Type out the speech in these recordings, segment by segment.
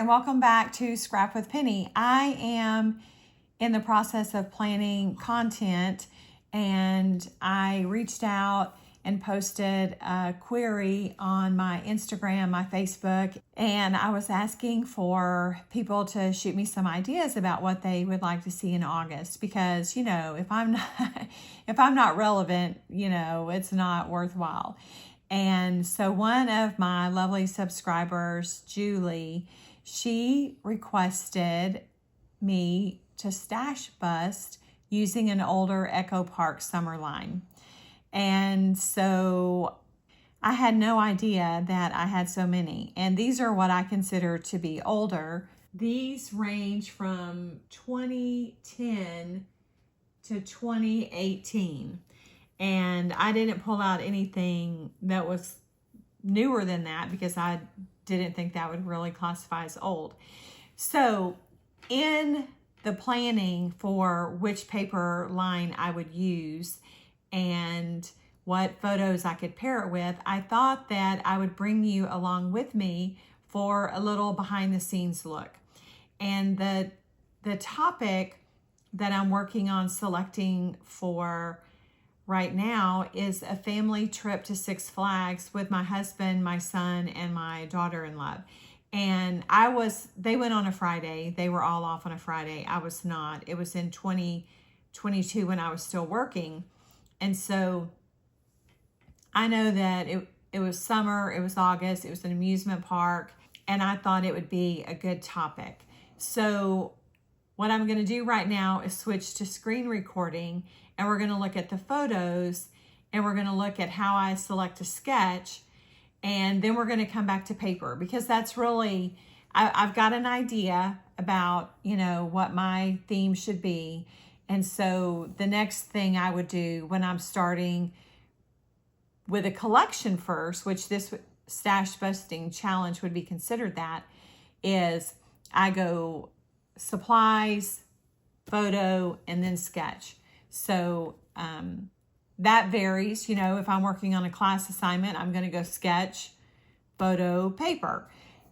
and welcome back to Scrap with Penny. I am in the process of planning content, and I reached out and posted a query on my Instagram, my Facebook, and I was asking for people to shoot me some ideas about what they would like to see in August, because if I'm not relevant, it's not worthwhile. And so one of my lovely subscribers, Julie, she requested me to stash bust using an older Echo Park summer line. And so I had no idea that I had so many. And these are what I consider to be older. These range from 2010 to 2018. And I didn't pull out anything that was newer than that because I didn't think that would really classify as old. So in the planning for which paper line I would use and what photos I could pair it with, I thought that I would bring you along with me for a little behind the scenes look. And the topic that I'm working on selecting for right now is a family trip to Six Flags with my husband, my son, and my daughter-in-law. And they went on a Friday. They were all off on a Friday. I was not. It was in 2022 when I was still working. And so I know that it was summer, it was August, it was an amusement park, and I thought it would be a good topic. So what I'm going to do right now is switch to screen recording, and we're going to look at the photos, and we're going to look at how I select a sketch, and then we're going to come back to paper, because that's really, I've got an idea about, what my theme should be. And so the next thing I would do when I'm starting with a collection first, which this stash busting challenge would be considered that, is I go supplies, photo, and then sketch. So that varies. If I'm working on a class assignment, I'm going to go sketch, photo, paper.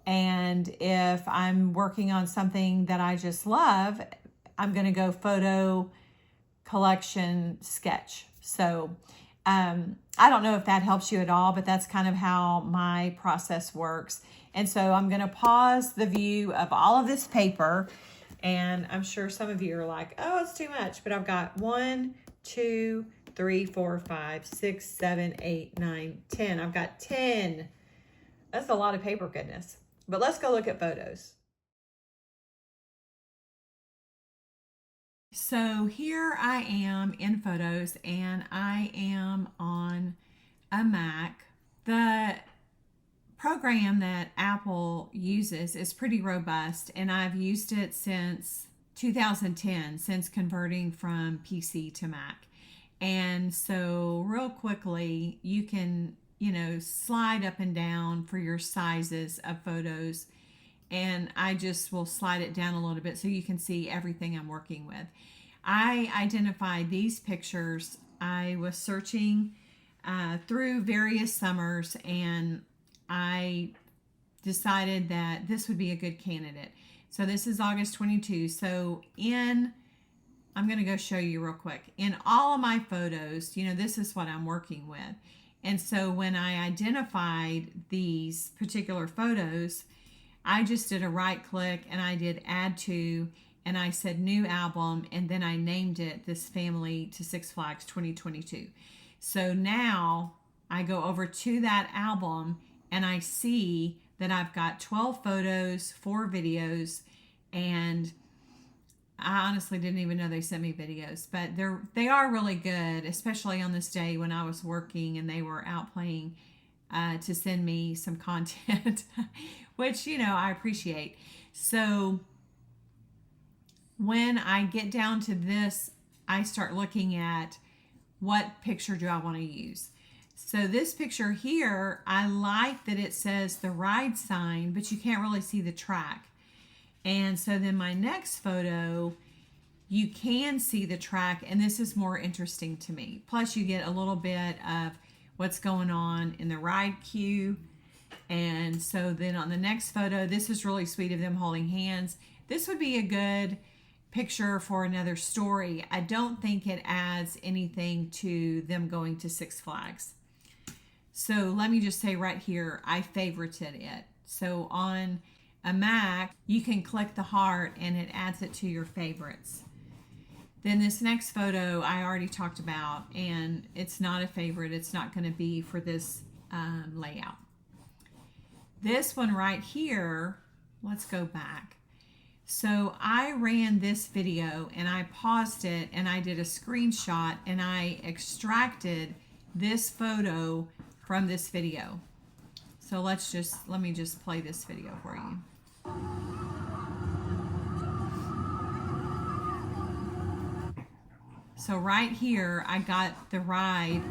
And if I'm working on something that I just love, I'm going to go photo, collection, sketch. So I don't know if that helps you at all, but that's kind of how my process works. And so I'm going to pause the view of all of this paper. And I'm sure some of you are like, oh, it's too much. But I've got 1, 2, 3, 4, 5, 6, 7, 8, 9, 10. I've got 10. That's a lot of paper, goodness. But let's go look at photos. So here I am in photos, and I am on a Mac. The program that Apple uses is pretty robust, and I've used it since 2010, since converting from PC to Mac. And so real quickly, you can, slide up and down for your sizes of photos. And I just will slide it down a little bit so you can see everything I'm working with. I identified these pictures. I was searching through various summers, and I decided that this would be a good candidate. So this is August 22. So I'm going to go show you real quick. In all of my photos, this is what I'm working with. And so when I identified these particular photos, I just did a right click and I did add to, and I said new album, and then I named it this Family to Six Flags 2022. So now I go over to that album and I see that I've got 12 photos, 4 videos, and I honestly didn't even know they sent me videos, but they are really good, especially on this day when I was working and they were out playing to send me some content, which, I appreciate. So when I get down to this, I start looking at what picture do I want to use. So this picture here, I like that it says the ride sign, but you can't really see the track. And so then my next photo, you can see the track, and this is more interesting to me. Plus you get a little bit of what's going on in the ride queue. And so then on the next photo, this is really sweet of them holding hands. This would be a good picture for another story. I don't think it adds anything to them going to Six Flags. So let me just say right here, I favorited it. So on a Mac, you can click the heart and it adds it to your favorites. Then this next photo I already talked about, and it's not a favorite. It's not going to be for this layout. This one right here, let's go back. So I ran this video and I paused it and I did a screenshot and I extracted this photo from this video. So let me just play this video for you. So right here, I got the ride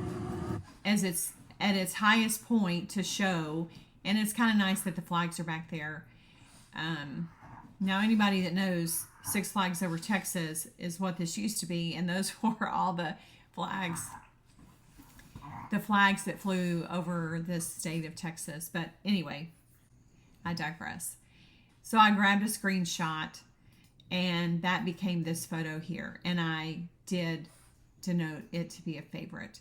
as it's at its highest point to show, and it's kind of nice that the flags are back there. Now anybody that knows Six Flags Over Texas is what this used to be, and those were all the flags that flew over the state of Texas. But anyway, I digress. So I grabbed a screenshot and that became this photo here, and I did denote it to be a favorite.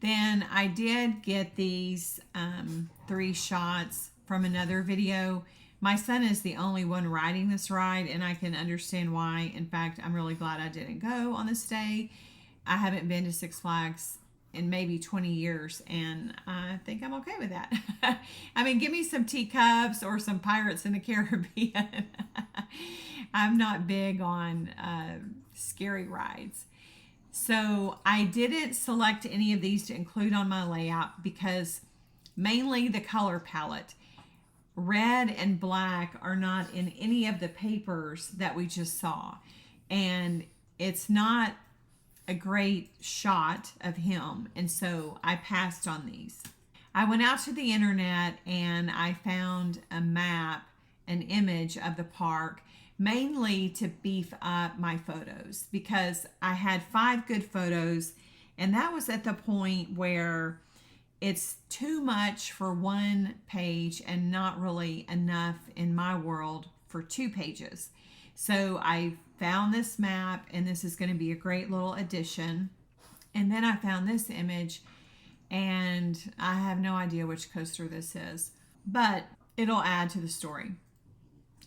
Then I did get these 3 shots from another video. My son is the only one riding this ride, and I can understand why. In fact, I'm really glad I didn't go on this day. I haven't been to Six Flags in maybe 20 years, and I think I'm okay with that. I mean, give me some teacups or some Pirates in the Caribbean. I'm not big on scary rides. So I didn't select any of these to include on my layout because mainly the color palette. Red and black are not in any of the papers that we just saw. And it's not a great shot of him. And so I passed on these. I went out to the internet and I found a map, an image of the park, mainly to beef up my photos because I had 5 good photos, and that was at the point where it's too much for 1 page and not really enough in my world for 2 pages. So I found this map, and this is going to be a great little addition. And then I found this image, and I have no idea which coaster this is, but it'll add to the story.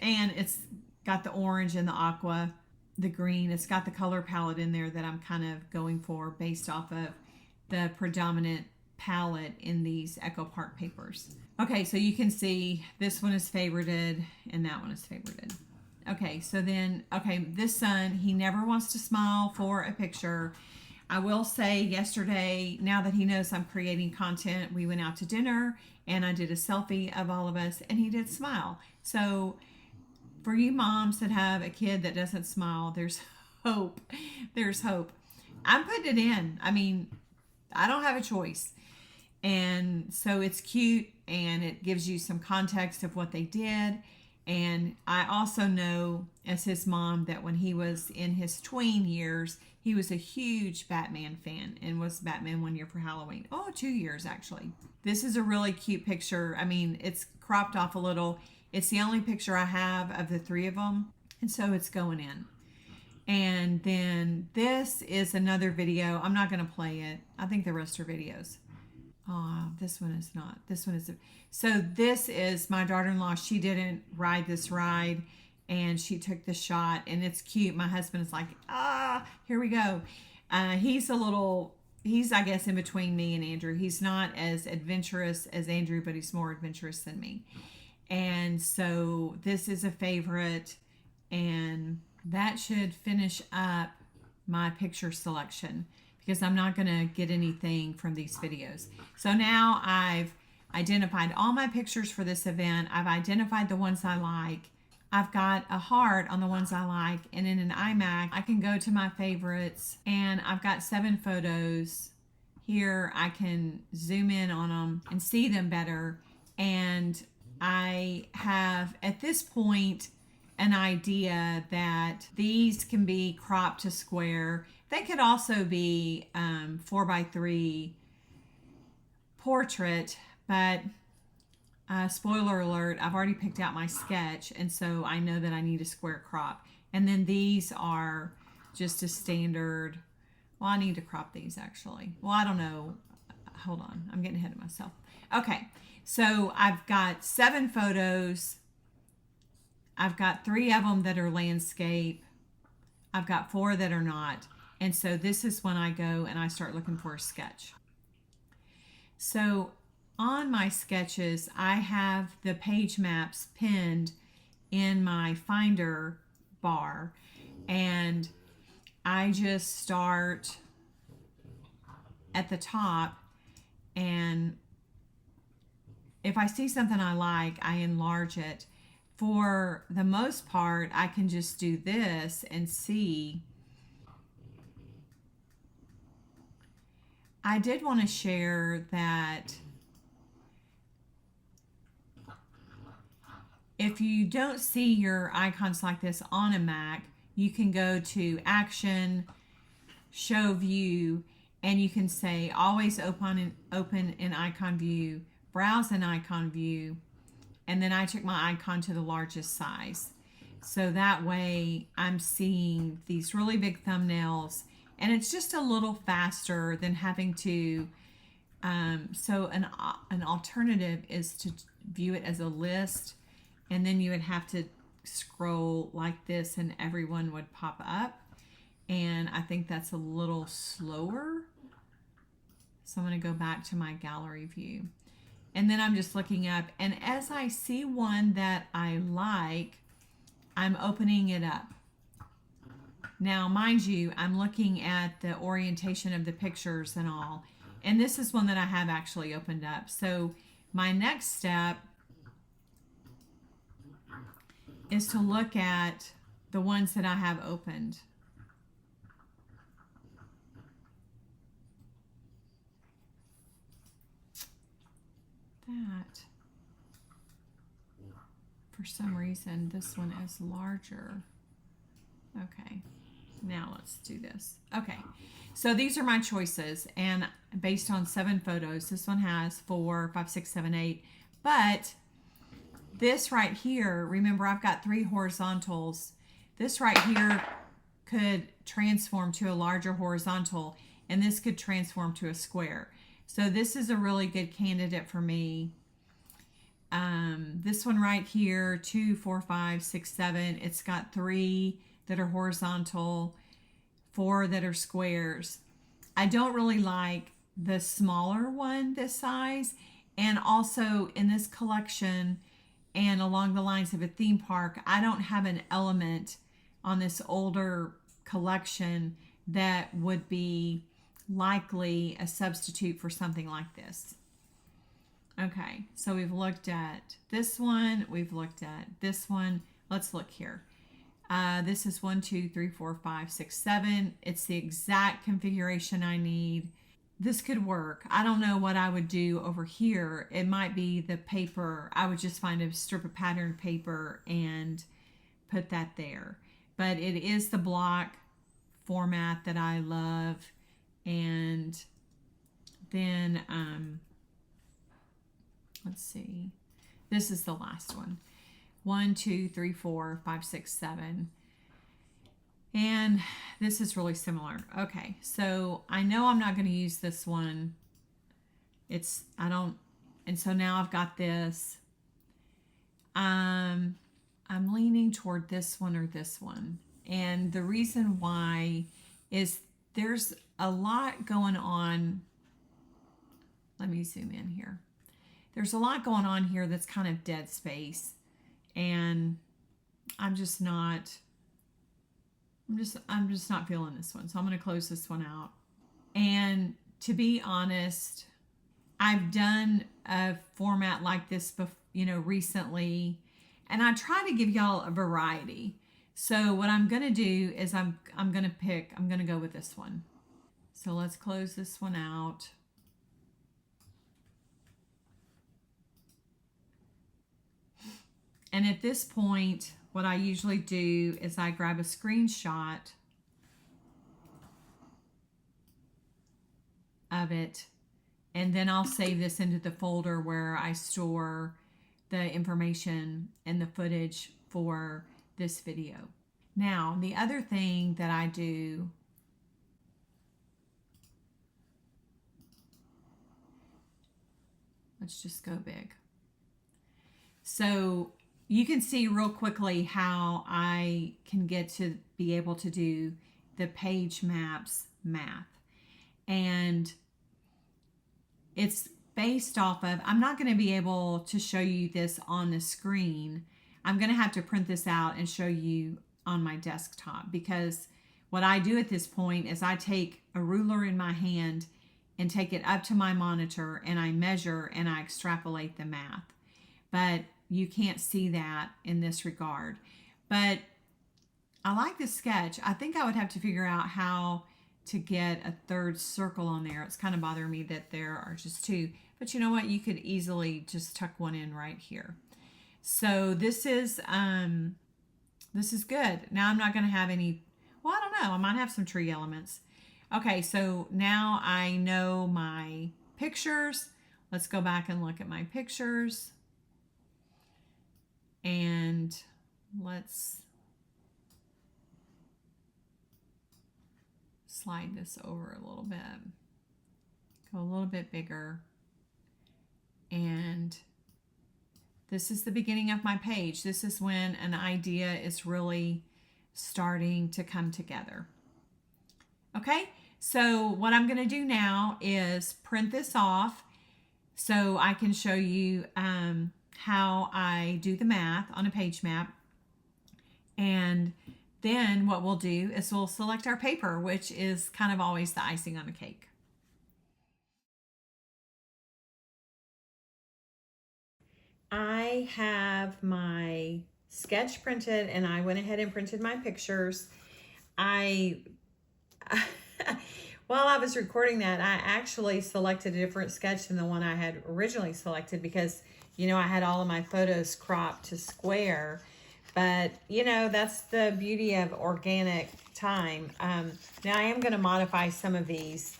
And it's got the orange and the aqua, the green. It's got the color palette in there that I'm kind of going for based off of the predominant palette in these Echo Park papers. Okay, so you can see this one is favorited and that one is favorited. Okay, so then, this son, he never wants to smile for a picture. I will say yesterday, now that he knows I'm creating content, we went out to dinner and I did a selfie of all of us and he did smile. So for you moms that have a kid that doesn't smile, there's hope. There's hope. I'm putting it in. I mean, I don't have a choice. And so it's cute and it gives you some context of what they did. And I also know as his mom that when he was in his tween years, he was a huge Batman fan and was Batman 1 year for Halloween. Oh, 2 years actually. This is a really cute picture. I mean, it's cropped off a little. It's the only picture I have of the 3 of them. And so it's going in. And then this is another video. I'm not going to play it. I think the rest are videos. Oh, this one is not. This one is. So this is my daughter-in-law. She didn't ride this ride and she took the shot and it's cute. My husband is like, here we go. He's I guess in between me and Andrew. He's not as adventurous as Andrew, but he's more adventurous than me. And so this is a favorite, and that should finish up my picture selection because I'm not going to get anything from these videos. So now I've identified all my pictures for this event. I've identified the ones I like. I've got a heart on the ones I like, and in an iMac, I can go to my favorites, and I've got 7 photos. Here I can zoom in on them and see them better, and I have, at this point, an idea that these can be cropped to square. They could also be 4x3 portrait, but spoiler alert, I've already picked out my sketch, and so I know that I need a square crop. And then these are just a standard, well, I need to crop these actually. Well, I don't know. Hold on, I'm getting ahead of myself. Okay, so I've got 7 photos. I've got 3 of them that are landscape. I've got 4 that are not. And so this is when I go and I start looking for a sketch. So on my sketches, I have the page maps pinned in my Finder bar, and I just start at the top, and if I see something I like, I enlarge it. For the most part, I can just do this and see. I did want to share that if you don't see your icons like this on a Mac, you can go to Action, Show View, and you can say always open in icon view, browse in icon view, and then I took my icon to the largest size. So that way I'm seeing these really big thumbnails, and it's just a little faster than having to, so an alternative is to view it as a list, and then you would have to scroll like this and everyone would pop up. And I think that's a little slower. So I'm going to go back to my gallery view. And then I'm just looking up. And as I see one that I like, I'm opening it up. Now, mind you, I'm looking at the orientation of the pictures and all. And this is one that I have actually opened up. So my next step is to look at the ones that I have opened. That, for some reason, this one is larger. Okay, now let's do this. Okay, so these are my choices, and based on 7 photos, this one has 4, 5, 6, 7, 8, but this right here, remember I've got 3 horizontals. This right here could transform to a larger horizontal, and this could transform to a square. So this is a really good candidate for me. This one right here, 2, 4, 5, 6, 7. It's got 3 that are horizontal, 4 that are squares. I don't really like the smaller one this size. And also in this collection, and along the lines of a theme park, I don't have an element on this older collection that would be likely a substitute for something like this. Okay, so we've looked at this one, we've looked at this one. Let's look here. This is 1, 2, 3, 4, 5, 6, 7. It's the exact configuration I need. This could work. I don't know what I would do over here. It might be the paper. I would just find a strip of pattern paper and put that there. But it is the block format that I love. And then, let's see. This is the last one. 1, 2, 3, 4, 5, 6, 7. And this is really similar. Okay, so I know I'm not going to use this one. And so now I've got this. I'm leaning toward this one or this one. And the reason why is there's a lot going on. Let me zoom in here. There's a lot going on here that's kind of dead space. And I'm just not feeling this one. So I'm going to close this one out. And to be honest, I've done a format like this recently, and I try to give y'all a variety. So what I'm going to do is I'm going to go with this one. So let's close this one out. And at this point, what I usually do is I grab a screenshot of it, and then I'll save this into the folder where I store the information and the footage for this video. Now, the other thing that I do, let's just go big. So you can see real quickly how I can get to be able to do the page maps math. And it's based off of, I'm not going to be able to show you this on the screen. I'm going to have to print this out and show you on my desktop, because what I do at this point is I take a ruler in my hand and take it up to my monitor and I measure and I extrapolate the math. But you can't see that in this regard. But I like this sketch. I think I would have to figure out how to get a third circle on there. It's kind of bothering me that there are just two. But you know what? You could easily just tuck one in right here. So this is good. Now I'm not going to have any, well, I don't know. I might have some tree elements. Okay, so now I know my pictures. Let's go back and look at my pictures. And let's slide this over a little bit. Go a little bit bigger. And this is the beginning of my page. This is when an idea is really starting to come together. Okay, so what I'm going to do now is print this off so I can show you how I do the math on a page map. And then what we'll do is we'll select our paper, which is kind of always the icing on the cake. I have my sketch printed and I went ahead and printed my pictures. While I was recording that, I actually selected a different sketch than the one I had originally selected because, you know, I had all of my photos cropped to square. But, you know, that's the beauty of organic time. Now, I am going to modify some of these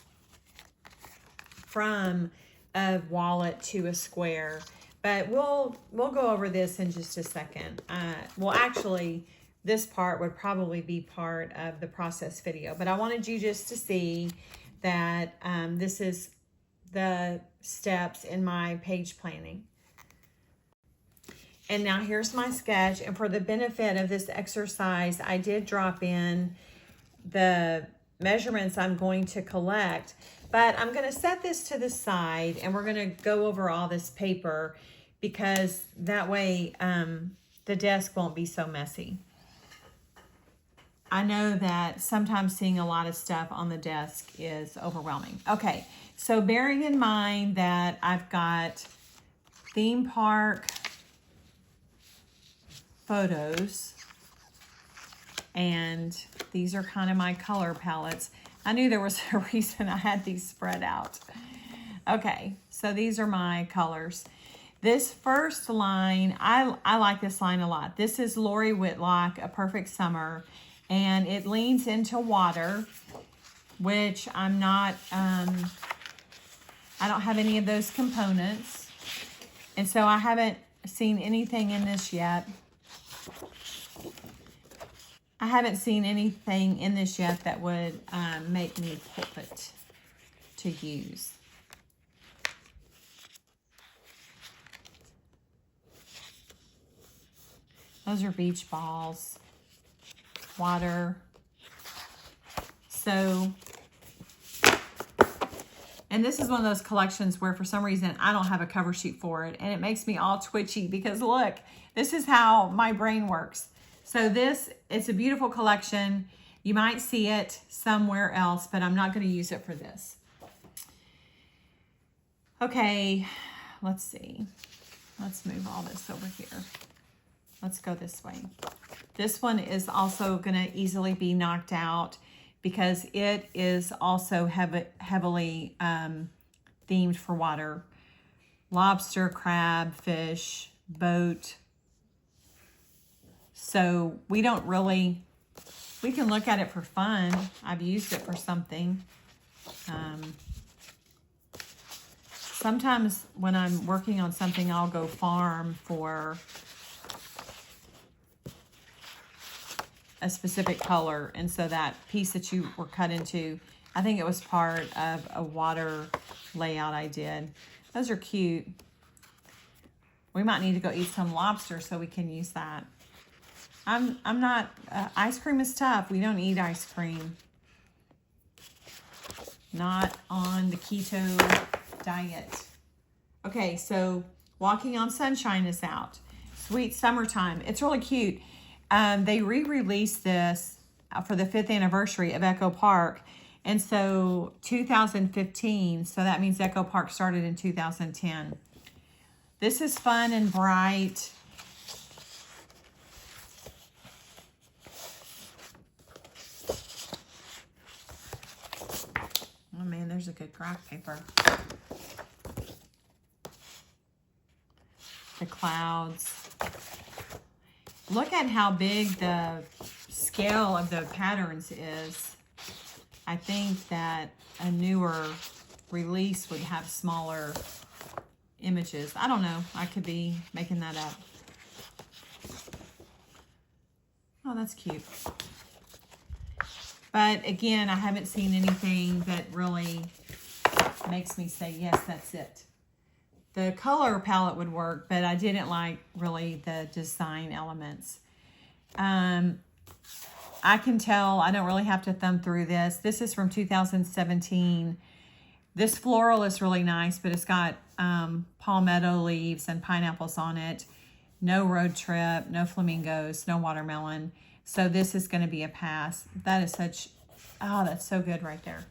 from a wallet to a square. But we'll go over this in just a second. Well, actually, this part would probably be part of the process video. But I wanted you just to see that this is the steps in my page planning. And now here's my sketch. And for the benefit of this exercise, I did drop in the measurements I'm going to collect. But I'm going to set this to the side and we're going to go over all this paper because that way the desk won't be so messy. I know that sometimes seeing a lot of stuff on the desk is overwhelming. Okay, so bearing in mind that I've got theme park photos and these are kind of my color palettes. I knew there was a reason I had these spread out. Okay, so these are my colors. This first line, I like this line a lot. This is Lori Whitlock, A Perfect Summer, and it leans into water, which I'm not, I don't have any of those components. And so I haven't seen anything in this yet. I haven't seen anything in this yet that would make me pivot to use. Those are beach balls, water. So, and this is one of those collections where for some reason I don't have a cover sheet for it. And it makes me all twitchy because look, this is how my brain works. So it's a beautiful collection. You might see it somewhere else, but I'm not going to use it for this. Okay, let's see. Let's move all this over here. Let's go this way. This one is also going to easily be knocked out because it is also heavily themed for water. Lobster, crab, fish, boat. So we don't really, we can look at it for fun. I've used it for something. Sometimes when I'm working on something, I'll go farm for a specific color. And so that piece that you were cut into, I think it was part of a water layout I did. Those are cute. We might need to go eat some lobster so we can use that. I'm not, ice cream is tough. We don't eat ice cream. Not on the keto diet. Okay, so Walking on Sunshine is out. Sweet Summertime. It's really cute. They re-released this for the 5th anniversary of Echo Park. And so 2015, so that means Echo Park started in 2010. This is fun and bright. Oh man, there's a good graph paper. The clouds. Look at how big the scale of the patterns is. I think that a newer release would have smaller images. I don't know. I could be making that up. Oh, that's cute. But again, I haven't seen anything that really makes me say, yes, that's it. The color palette would work, but I didn't like really the design elements. I can tell, I don't really have to thumb through this. This is from 2017. This floral is really nice, but it's got palmetto leaves and pineapples on it. No road trip, no flamingos, no watermelon. So this is going to be a pass. That is such, oh, that's so good right there.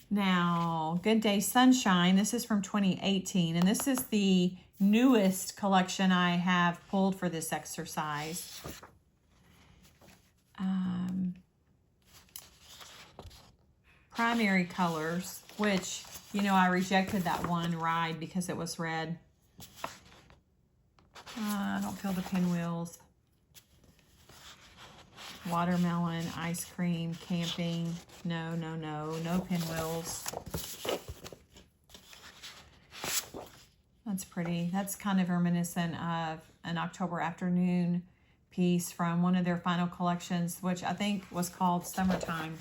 Now, Good Day Sunshine. This is from 2018, and this is the newest collection I have pulled for this exercise. Primary colors, which, you know, I rejected that one ride because it was red. I don't feel the pinwheels. Watermelon, ice cream, camping. No, no, no, no pinwheels. That's pretty. That's kind of reminiscent of an October Afternoon piece from one of their final collections, which I think was called Summertime.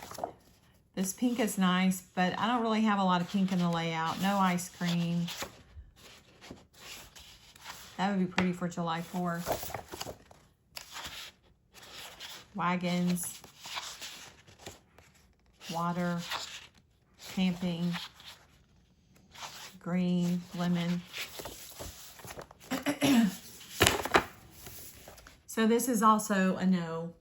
This pink is nice, but I don't really have a lot of pink in the layout. No ice cream. That would be pretty for July 4th. Wagons. Water. Camping. Green. Lemon. So this is also a no.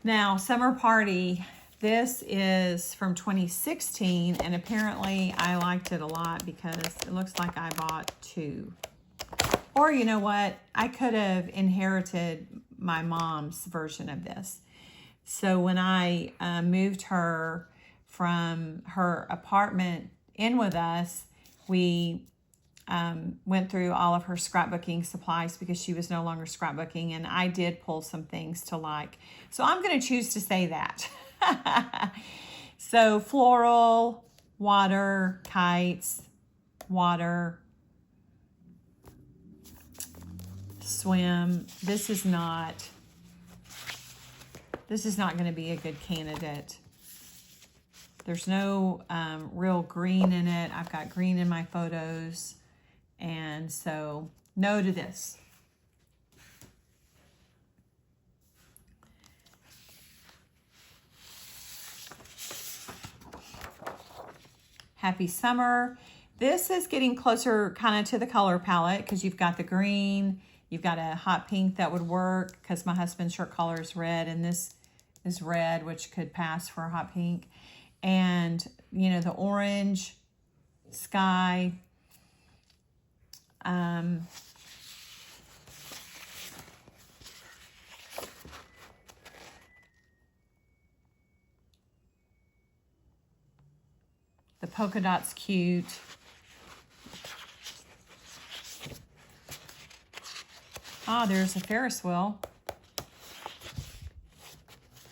Now, Summer Party, this is from 2016, and apparently I liked it a lot because it looks like I bought two. Or you know what? I could have inherited my mom's version of this. So when I moved her from her apartment in with us, we went through all of her scrapbooking supplies because she was no longer scrapbooking, and I did pull some things to like. So I'm going to choose to say that. So floral, water, kites, water, swim. This is not going to be a good candidate. There's no real green in it. I've got green in my photos. And so, no to this. Happy Summer. This is getting closer kind of to the color palette because you've got the green, you've got a hot pink that would work because my husband's shirt color is red, and this is red, which could pass for a hot pink. And, you know, the orange, sky, the polka dot's cute. Ah, there's a Ferris wheel.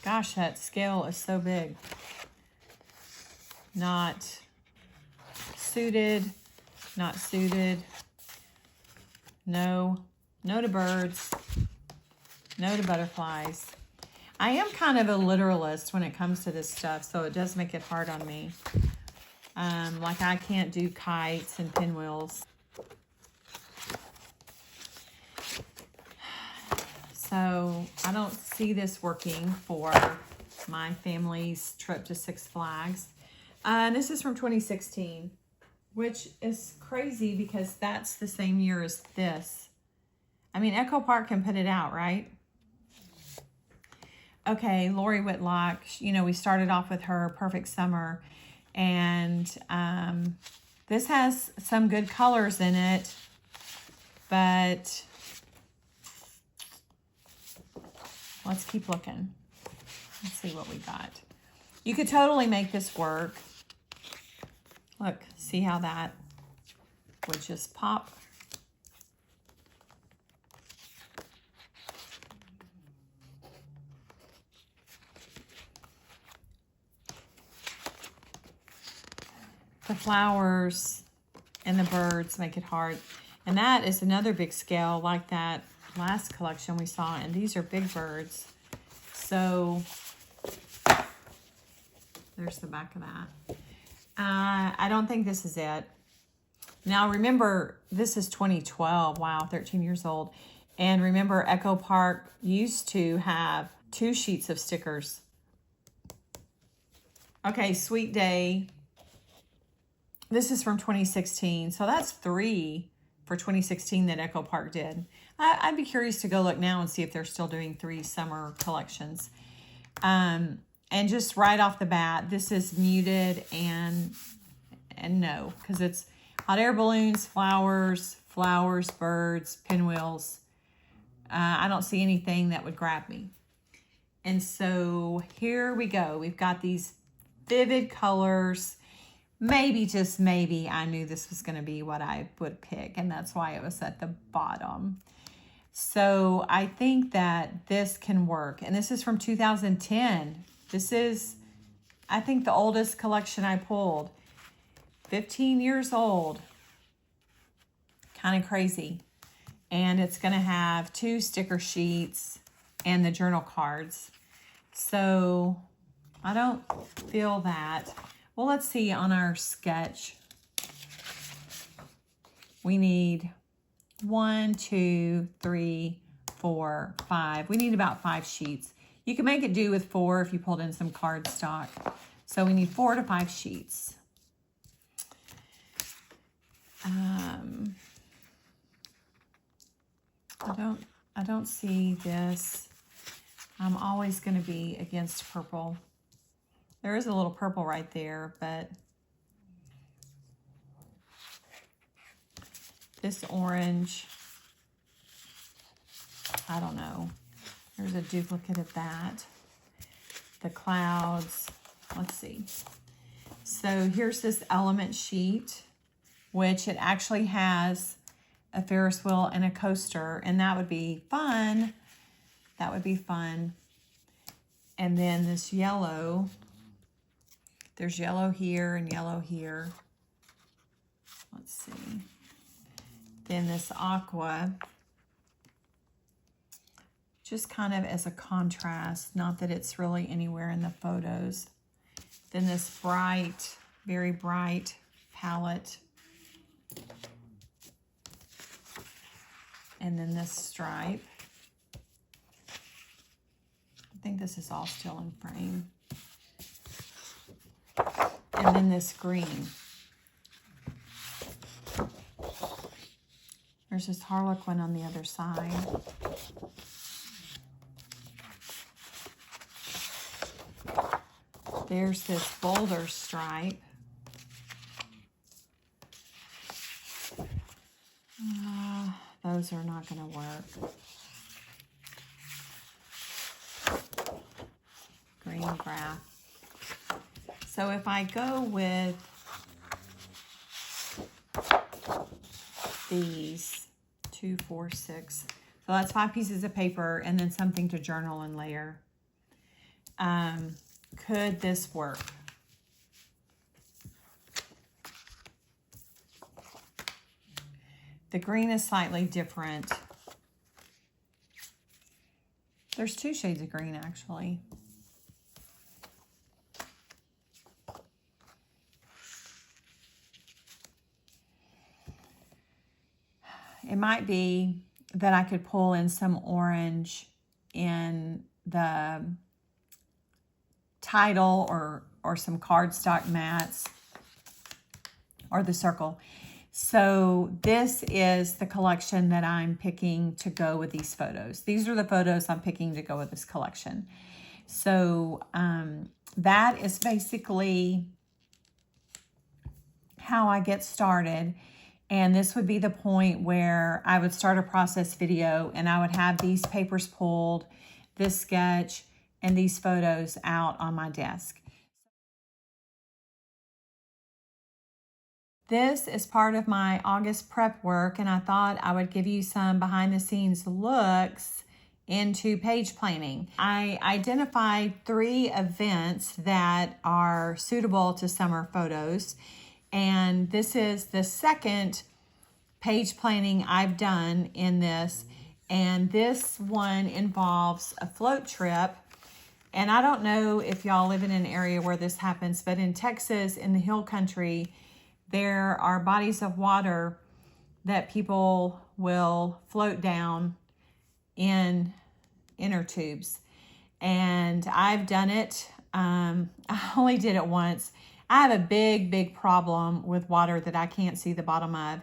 Gosh, that scale is so big. not suited, not suited. No, no to birds, no to butterflies. I am kind of a literalist when it comes to this stuff, so it does make it hard on me. Like I can't do kites and pinwheels. So I don't see this working for my family's trip to Six Flags. This is from 2016, which is crazy because that's the same year as this. I mean, Echo Park can put it out, right? Okay, Lori Whitlock, you know, we started off with her Perfect Summer, and this has some good colors in it, but let's keep looking. Let's see what we got. You could totally make this work. Look, see how that would just pop. The flowers and the birds make it hard. And that is another big scale like that last collection we saw. And these are big birds. So there's the back of that. I don't think this is it. Now remember, this is 2012. Wow, 13 years old. And remember, Echo Park used to have 2 sheets of stickers. Okay, Sweet Day. This is from 2016. So that's 3 for 2016 that Echo Park did. I'd be curious to go look now and see if they're still doing 3 summer collections. And just right off the bat, this is muted and no, because it's hot air balloons, flowers, birds, pinwheels. I don't see anything that would grab me. And so here we go. We've got these vivid colors. Maybe, just maybe, I knew this was going to be what I would pick, and that's why it was at the bottom. So I think that this can work. And this is from 2010. This is, I think, the oldest collection I pulled. 15 years old. Kind of crazy. And it's going to have 2 sticker sheets and the journal cards. So I don't feel that. Well, let's see on our sketch. We need 1, 2, 3, 4, 5. We need about 5 sheets. You can make it do with 4 if you pulled in some cardstock. So we need 4 to 5 sheets. I don't see this. I'm always going to be against purple. There is a little purple right there, but this orange, I don't know. There's a duplicate of that. The clouds, let's see. So here's this element sheet, which it actually has a Ferris wheel and a coaster, and that would be fun. That would be fun. And then this yellow, there's yellow here and yellow here. Let's see. Then this aqua, just kind of as a contrast, not that it's really anywhere in the photos. Then this bright, very bright palette. And then this stripe. I think this is all still in frame. And then this green. There's this Harlequin on the other side. There's this boulder stripe. Those are not going to work. Green graph. So if I go with these 2, 4, 6, so that's 5 pieces of paper and then something to journal and layer. Could this work? the green is slightly different. There's 2 shades of green, actually. It might be that I could pull in some orange in the title or some cardstock mats or the circle. So this is the collection that I'm picking to go with these photos. These are the photos I'm picking to go with this collection. So that is basically how I get started. And this would be the point where I would start a process video and I would have these papers pulled, this sketch, and these photos out on my desk. This is part of my August prep work, and I thought I would give you some behind the scenes looks into page planning. I identified 3 events that are suitable to summer photos, and this is the second page planning I've done in this, and this one involves a float trip. And I don't know if y'all live in an area where this happens, but in Texas, in the hill country, there are bodies of water that people will float down in inner tubes. And I've done it. I only did it once. I have a big problem with water that I can't see the bottom of.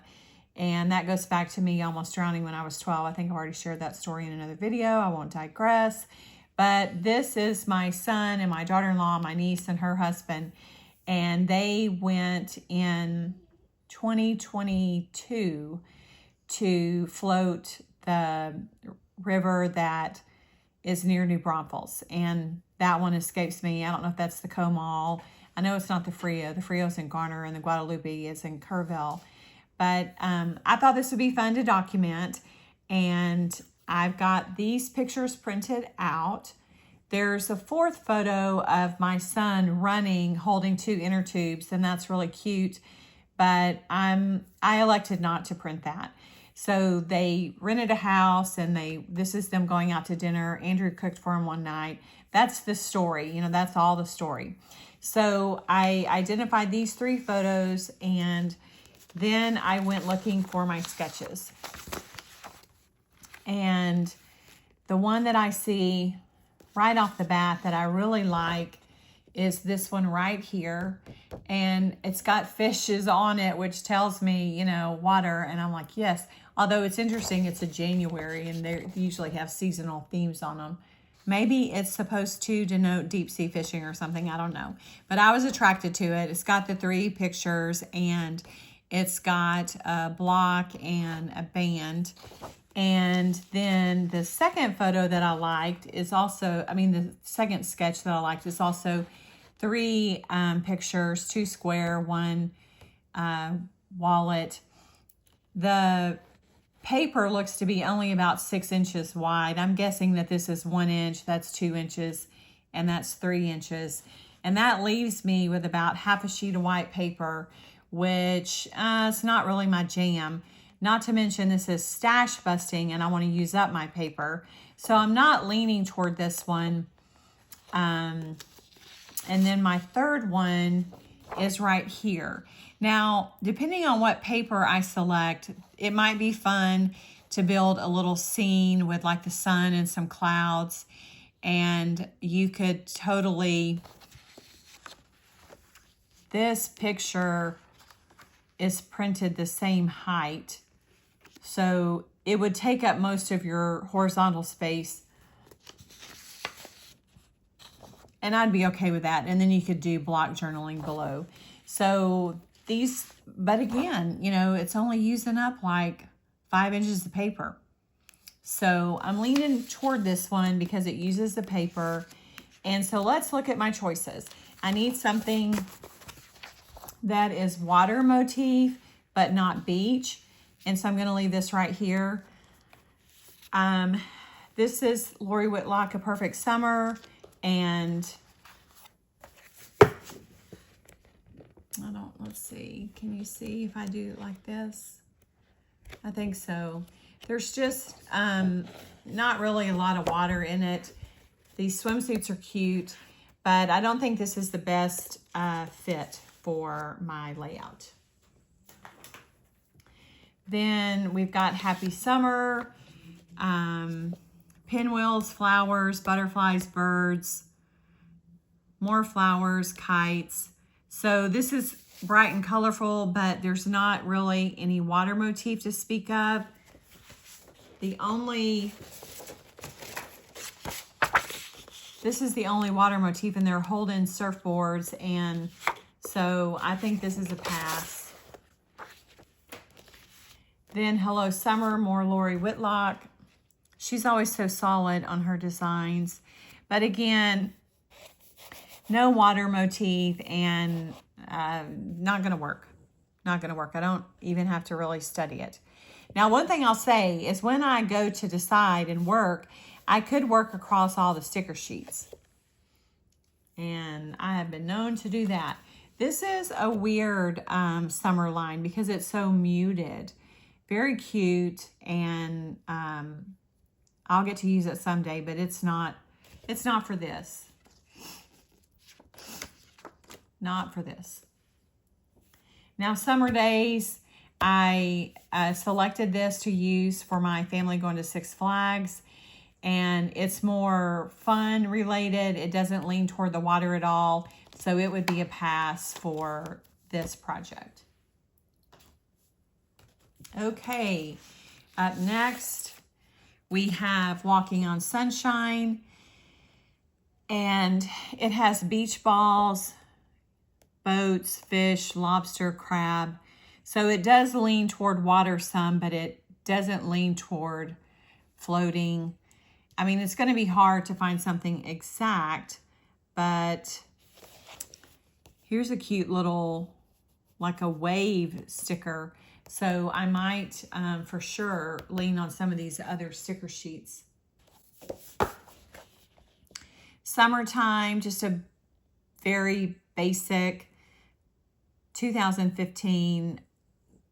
And that goes back to me almost drowning when I was 12. I think I've already shared that story in another video. I won't digress. But this is my son and my daughter-in-law, my niece and her husband. And they went in 2022 to float the river that is near New Braunfels. And that one escapes me. I don't know if that's the Comal. I know it's not the Frio. The Frio's in Garner and the Guadalupe is in Kerrville. But I thought this would be fun to document. And I've got these pictures printed out. There's a 4th photo of my son running, holding 2 inner tubes, and that's really cute. But I elected not to print that. So they rented a house, and this is them going out to dinner. Andrew cooked for them one night. That's the story. You know, that's all the story. So I identified these 3 photos, and then I went looking for my sketches. And the one that I see right off the bat that I really like is this one right here. And it's got fishes on it, which tells me, you know, water. And I'm like, yes. Although it's interesting, it's a January and they usually have seasonal themes on them. Maybe it's supposed to denote deep sea fishing or something. I don't know. But I was attracted to it. It's got the 3 pictures and it's got a block and a band. And then the second photo that I liked is also, the second sketch that I liked is also 3 pictures, 2 square, 1 wallet. The paper looks to be only about 6 inches wide. I'm guessing that this is 1 inch, that's 2 inches, and that's 3 inches. And that leaves me with about half a sheet of white paper, which is not really my jam. Not to mention this is stash busting and I want to use up my paper. So I'm not leaning toward this one. And then my third one is right here. Now, depending on what paper I select, it might be fun to build a little scene with like the sun and some clouds. And you could totally, this picture is printed the same height. So it would take up most of your horizontal space. And I'd be okay with that. And then you could do block journaling below. So these, but again, you know, it's only using up like 5 inches of paper. So I'm leaning toward this one because it uses the paper. And so let's look at my choices. I need something that is water motif, but not beach. And so I'm going to leave this right here. This is Lori Whitlock, A Perfect Summer. And let's see. Can you see if I do it like this? I think so. There's just not really a lot of water in it. These swimsuits are cute, but I don't think this is the best fit for my layout. Then we've got Happy Summer, pinwheels, flowers, butterflies, birds, more flowers, kites. So this is bright and colorful, but there's not really any water motif to speak of. This is the only water motif, and they're holding surfboards, and so I think this is a pass. Then Hello Summer, more Lori Whitlock. She's always so solid on her designs, but again, no water motif, and not gonna work. Not gonna work. I don't even have to really study it. Now, one thing I'll say is when I go to decide and work, I could work across all the sticker sheets. And I have been known to do that. This is a weird summer line because it's so muted. Very cute, and I'll get to use it someday, but it's not for this. Not for this. Now, summer days, I selected this to use for my family going to Six Flags, and it's more fun related. It doesn't lean toward the water at all, so it would be a pass for this project. Okay, up next, we have Walking on Sunshine, and it has beach balls, boats, fish, lobster, crab. So it does lean toward water some, but it doesn't lean toward floating. I mean, it's going to be hard to find something exact, but here's a cute little, like a wave sticker. So I might for sure lean on some of these other sticker sheets. Summertime, just a very basic 2015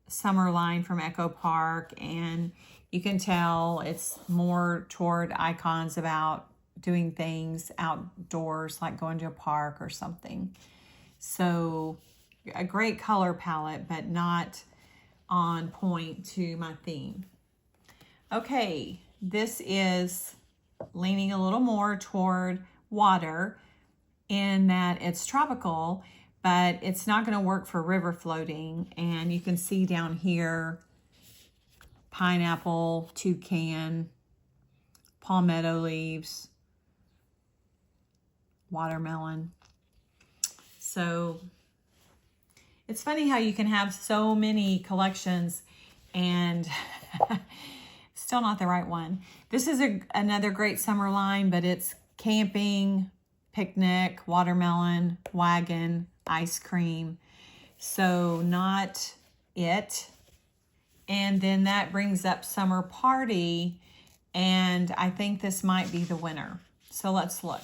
summer line from Echo Park, and you can tell it's more toward icons about doing things outdoors, like going to a park or something. So a great color palette, but not on point to my theme. Okay, this is leaning a little more toward water in that it's tropical, but it's not going to work for river floating. And you can see down here, pineapple, toucan, palmetto leaves, watermelon. So it's funny how you can have so many collections and still not the right one. This is another great summer line, but it's camping, picnic, watermelon, wagon, ice cream. So not it. And then that brings up summer party, and I think this might be the winner. So let's look.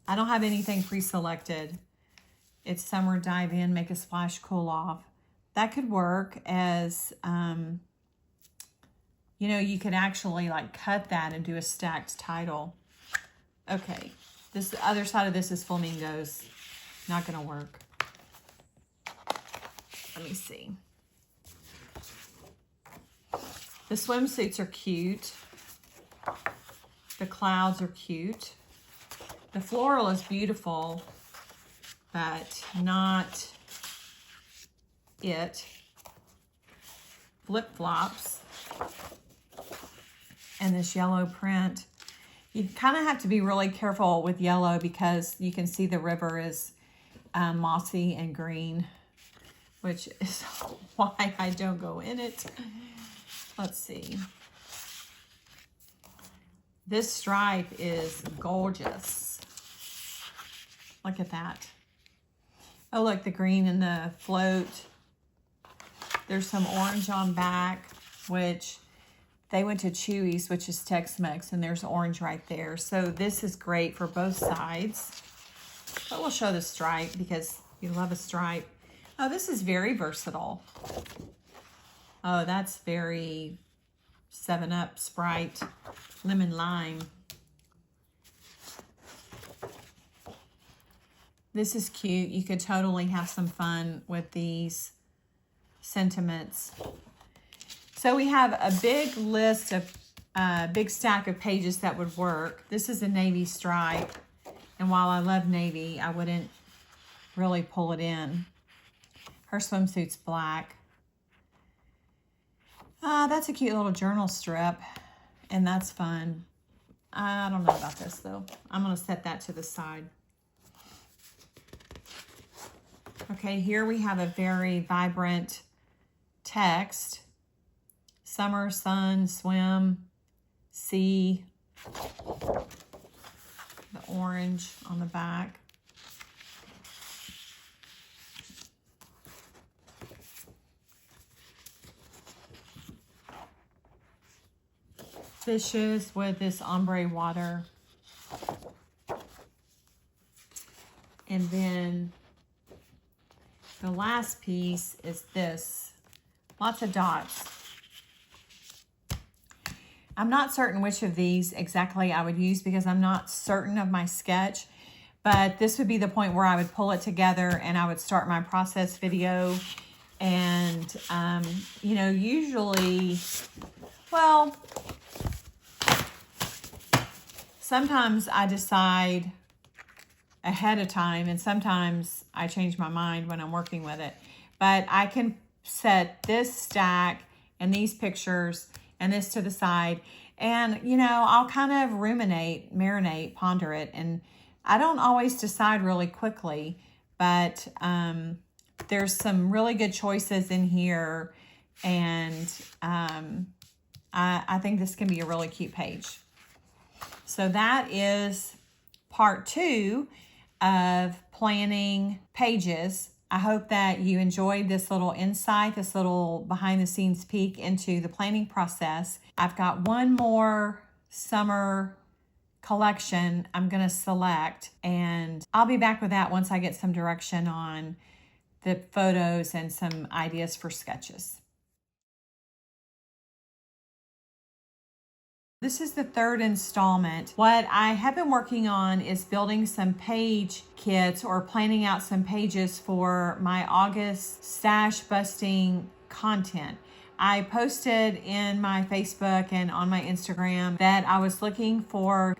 I don't have anything pre-selected. It's summer dive in, make a splash, cool off. That could work as, you know, you could actually like cut that and do a stacked title. Okay, this other side of this is flamingos. Not gonna work. Let me see. The swimsuits are cute. The clouds are cute. The floral is beautiful, but not it. Flip-flops. And this yellow print. You kind of have to be really careful with yellow because you can see the river is mossy and green, which is why I don't go in it. Let's see. This stripe is gorgeous. Look at that. Oh, look, the green and the float. There's some orange on back, which they went to Chewy's, which is Tex-Mex, and there's orange right there. So this is great for both sides. But we'll show the stripe because you love a stripe. Oh, this is very versatile. Oh, that's very 7-Up, Sprite, lemon lime. This is cute. You could totally have some fun with these sentiments. So we have a big list of, big stack of pages that would work. This is a navy stripe. And while I love navy, I wouldn't really pull it in. Her swimsuit's black. That's a cute little journal strip. And that's fun. I don't know about this though. I'm going to set that to the side. Okay, here we have a very vibrant text. Summer, sun, swim, sea. The orange on the back. Fishes with this ombre water. And then the last piece is this. Lots of dots. I'm not certain which of these exactly I would use because I'm not certain of my sketch, but this would be the point where I would pull it together and I would start my process video. And, you know, usually, well, sometimes I decide ahead of time and sometimes I change my mind when I'm working with it. But I can set this stack and these pictures and this to the side. And, you know, I'll kind of ruminate, marinate, ponder it. And I don't always decide really quickly, but there's some really good choices in here. And I think this can be a really cute page. So that is part 2 of planning pages. I hope that you enjoyed this little insight, this little behind the scenes peek into the planning process. I've got one more summer collection I'm going to select, and I'll be back with that once I get some direction on the photos and some ideas for sketches. This is the 3rd installment. What I have been working on is building some page kits or planning out some pages for my August stash busting content. I posted in my Facebook and on my Instagram that I was looking for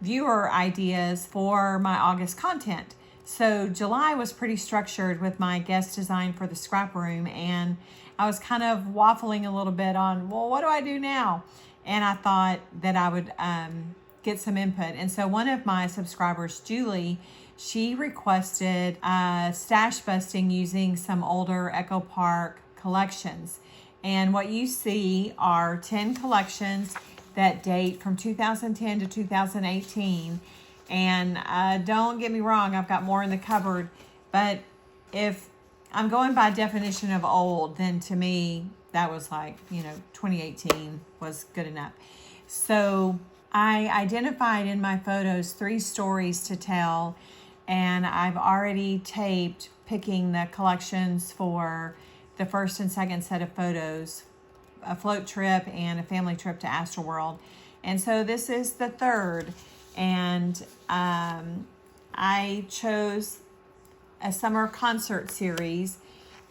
viewer ideas for my August content. So July was pretty structured with my guest design for the scrap room, and I was kind of waffling a little bit on, well, what do I do now? And I thought that I would get some input. And so one of my subscribers, Julie, she requested stash busting using some older Echo Park collections. And what you see are 10 collections that date from 2010 to 2018. And don't get me wrong, I've got more in the cupboard. But if I'm going by definition of old, then to me, that was like, you know, 2018 was good enough. So I identified in my photos 3 stories to tell, and I've already taped picking the collections for the first and second set of photos, a float trip and a family trip to Astroworld. And so this is the 3rd, and I chose a summer concert series.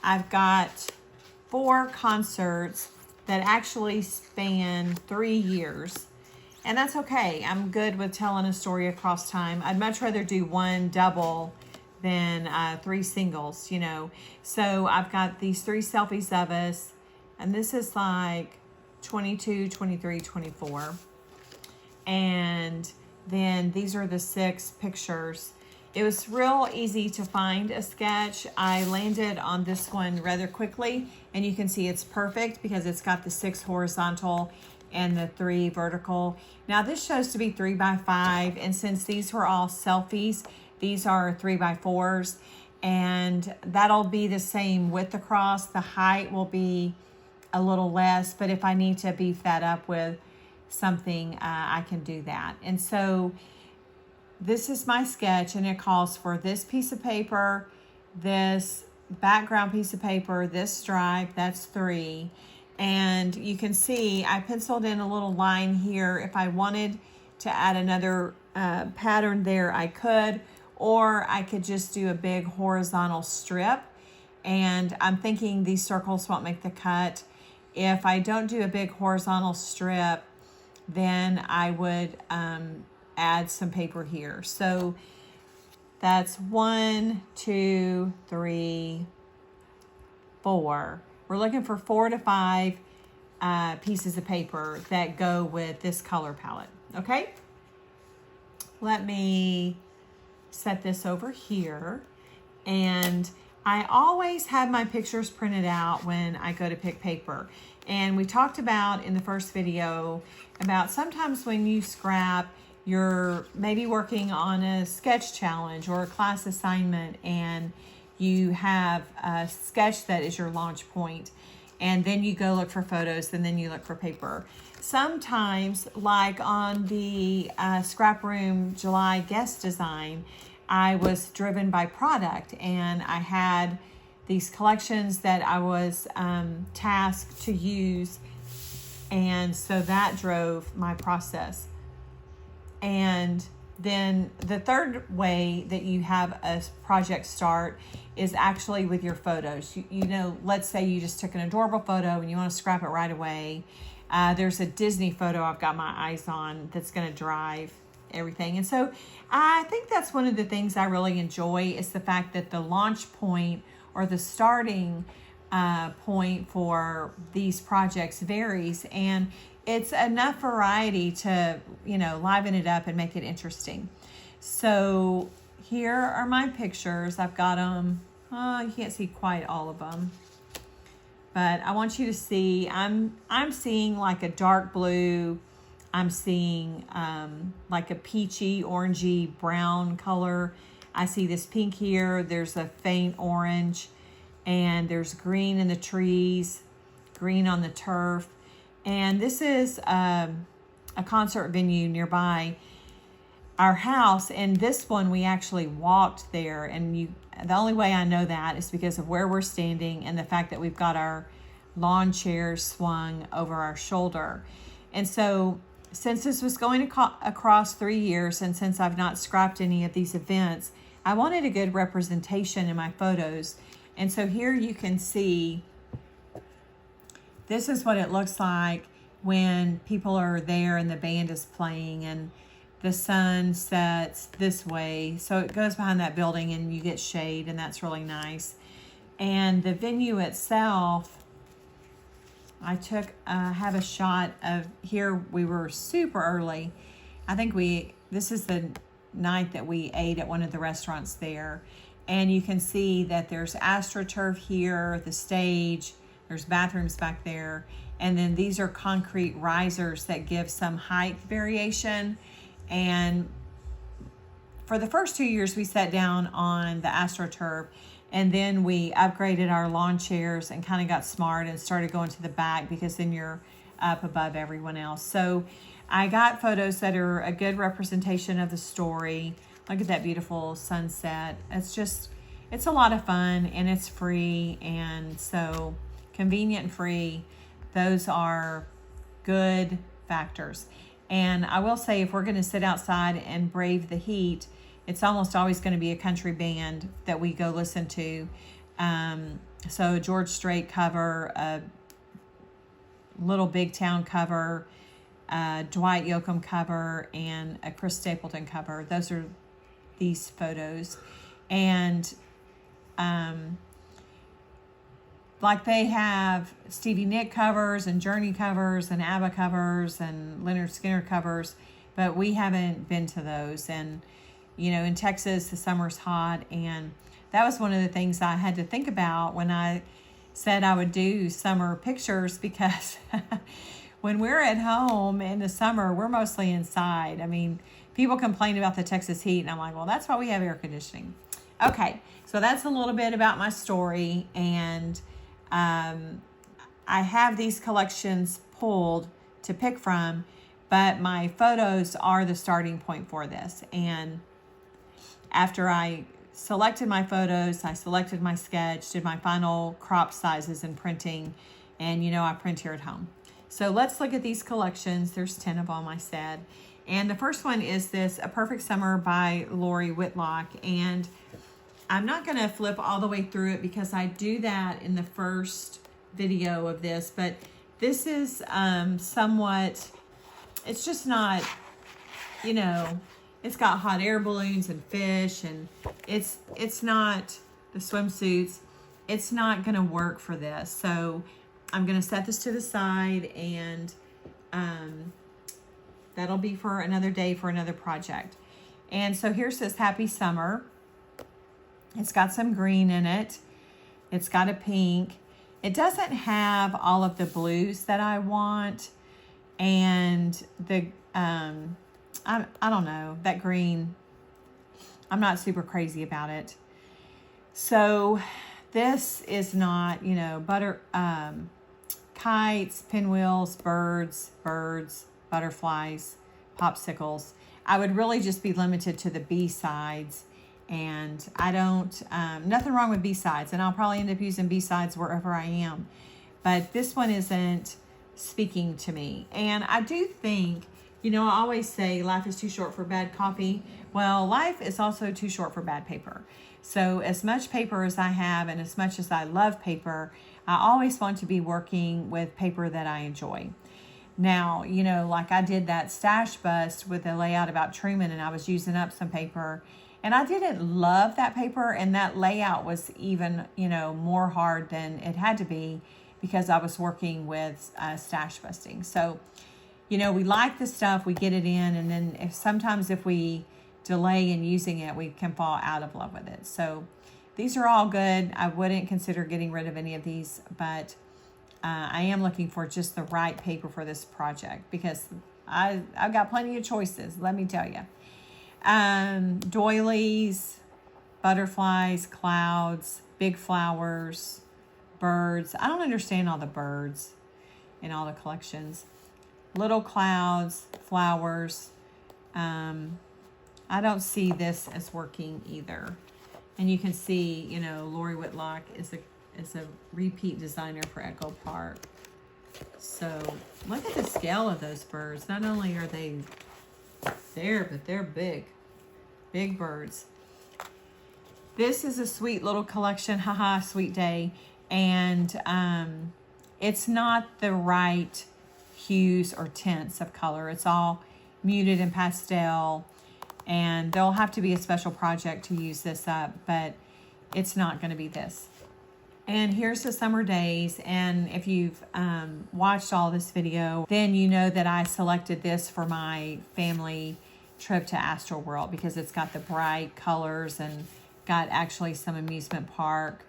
I've got 4 concerts that actually span 3 years. And that's okay. I'm good with telling a story across time. I'd much rather do 1 double than 3 singles, you know. So I've got these 3 selfies of us. And this is like 22, 23, 24. And then these are the 6 pictures. It was real easy to find a sketch. I landed on this one rather quickly, and you can see it's perfect because it's got the 6 horizontal and the 3 vertical. Now this shows to be 3x5, and since these were all selfies, these are 3x4s, and that'll be the same width across. The height will be a little less, but if I need to beef that up with something, I can do that. And so this is my sketch, and it calls for this piece of paper, this background piece of paper, this stripe, that's 3. And you can see I penciled in a little line here. If I wanted to add another pattern there, I could, or I could just do a big horizontal strip. And I'm thinking these circles won't make the cut. If I don't do a big horizontal strip, then I would add some paper here. So that's 1, 2, 3, 4. We're looking for 4 to 5 pieces of paper that go with this color palette. Okay, let me set this over here. And I always have my pictures printed out when I go to pick paper. And we talked about in the first video about sometimes when you scrap, you're maybe working on a sketch challenge or a class assignment, and you have a sketch that is your launch point, and then you go look for photos, and then you look for paper. Sometimes, like on the Scrap Room July guest design, I was driven by product, and I had these collections that I was tasked to use, and so that drove my process. And then the third way that you have a project start is actually with your photos. You know, let's say you just took an adorable photo and you want to scrap it right away. There's a Disney photo I've got my eyes on that's going to drive everything. And so I think that's one of the things I really enjoy, is the fact that the launch point or the starting point for these projects varies, and it's enough variety to, you know, liven it up and make it interesting. So here are my pictures. I've got them. You can't see quite all of them, but I want you to see. I'm seeing like a dark blue. I'm seeing like a peachy, orangey, brown color. I see this pink here. There's a faint orange, and there's green in the trees, green on the turf. And this is a concert venue nearby our house. And this one, we actually walked there. And the only way I know that is because of where we're standing and the fact that we've got our lawn chairs swung over our shoulder. And so since this was going across 3 years, and since I've not scrapped any of these events, I wanted a good representation in my photos. And so here you can see, this is what it looks like when people are there and the band is playing and the sun sets this way. So it goes behind that building and you get shade, and that's really nice. And the venue itself, I have a shot of here. We were super early. I think this is the night that we ate at one of the restaurants there. And you can see that there's AstroTurf here, the stage, there's bathrooms back there. And then these are concrete risers that give some height variation. And for the first 2 years, we sat down on the AstroTurf, and then we upgraded our lawn chairs and kind of got smart and started going to the back, because then you're up above everyone else. So I got photos that are a good representation of the story. Look at that beautiful sunset. It's a lot of fun, and it's free, and so convenient and free. Those are good factors. And I will say, if we're going to sit outside and brave the heat, it's almost always going to be a country band that we go listen to. So a George Strait cover, a Little Big Town cover, a Dwight Yoakam cover, and a Chris Stapleton cover. Those are these photos. And like they have Stevie Nicks covers and Journey covers and ABBA covers and Leonard Skinner covers, but we haven't been to those. And, you know, in Texas, the summer's hot, and that was one of the things I had to think about when I said I would do summer pictures, because when we're at home in the summer, we're mostly inside. I mean, people complain about the Texas heat, and I'm like, well, that's why we have air conditioning. Okay, so that's a little bit about my story, and I have these collections pulled to pick from, but my photos are the starting point for this. And after I selected my photos, I selected my sketch, did my final crop sizes and printing, and you know, I print here at home. So let's look at these collections. There's 10 of them, I said. And the first one is this A Perfect Summer by Lori Whitlock. And I'm not gonna flip all the way through it because I do that in the first video of this, but this is somewhat, it's just not, you know, it's got hot air balloons and fish, and it's not the swimsuits. It's not gonna work for this. So I'm gonna set this to the side, and that'll be for another day for another project. And so here's this Happy Summer. It's got some green in it. It's got a pink. It doesn't have all of the blues that I want. And the, I don't know, that green, I'm not super crazy about it. So this is not, you know, kites, pinwheels, birds, butterflies, popsicles. I would really just be limited to the B-sides. And I don't, nothing wrong with B-sides, and I'll probably end up using B-sides wherever I am. But this one isn't speaking to me. And I do think, you know, I always say life is too short for bad coffee. Well, life is also too short for bad paper. So as much paper as I have, and as much as I love paper, I always want to be working with paper that I enjoy. Now, you know, like I did that stash bust with a layout about Truman, and I was using up some paper. And I didn't love that paper, and that layout was even, you know, more hard than it had to be because I was working with stash busting. So, you know, we like the stuff, we get it in, and then sometimes if we delay in using it, we can fall out of love with it. So these are all good. I wouldn't consider getting rid of any of these, but I am looking for just the right paper for this project because I've got plenty of choices, let me tell you. Doilies, butterflies, clouds, big flowers, birds. I don't understand all the birds in all the collections. Little clouds, flowers. I don't see this as working either. And you can see, you know, Lori Whitlock is a repeat designer for Echo Park. So look at the scale of those birds. Not only are they there, but they're big birds. This is a sweet little collection, haha, sweet day, and it's not the right hues or tints of color. It's all muted and pastel, and there'll have to be a special project to use this up, but it's not going to be this. And here's the summer days, and if you've watched all this video, then you know that I selected this for my family trip to Astral World because it's got the bright colors and got actually some amusement park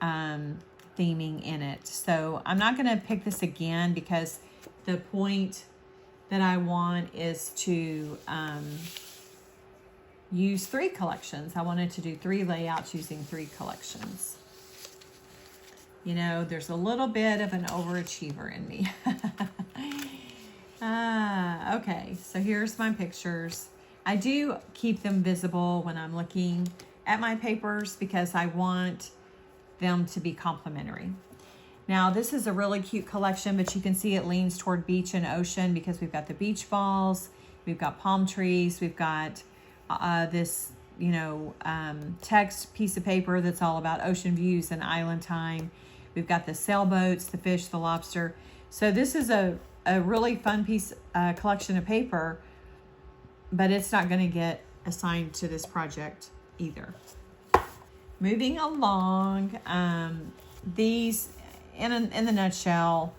theming in it. So I'm not going to pick this again because the point that I want is to use 3 collections. I wanted to do 3 layouts using 3 collections. You know, there's a little bit of an overachiever in me. Okay, so here's my pictures. I do keep them visible when I'm looking at my papers because I want them to be complementary. Now, this is a really cute collection, but you can see it leans toward beach and ocean because we've got the beach balls, we've got palm trees, we've got this, you know, text piece of paper that's all about ocean views and island time. We've got the sailboats, the fish, the lobster. So this is a really fun collection of paper, but it's not going to get assigned to this project either. Moving along, these, in the nutshell,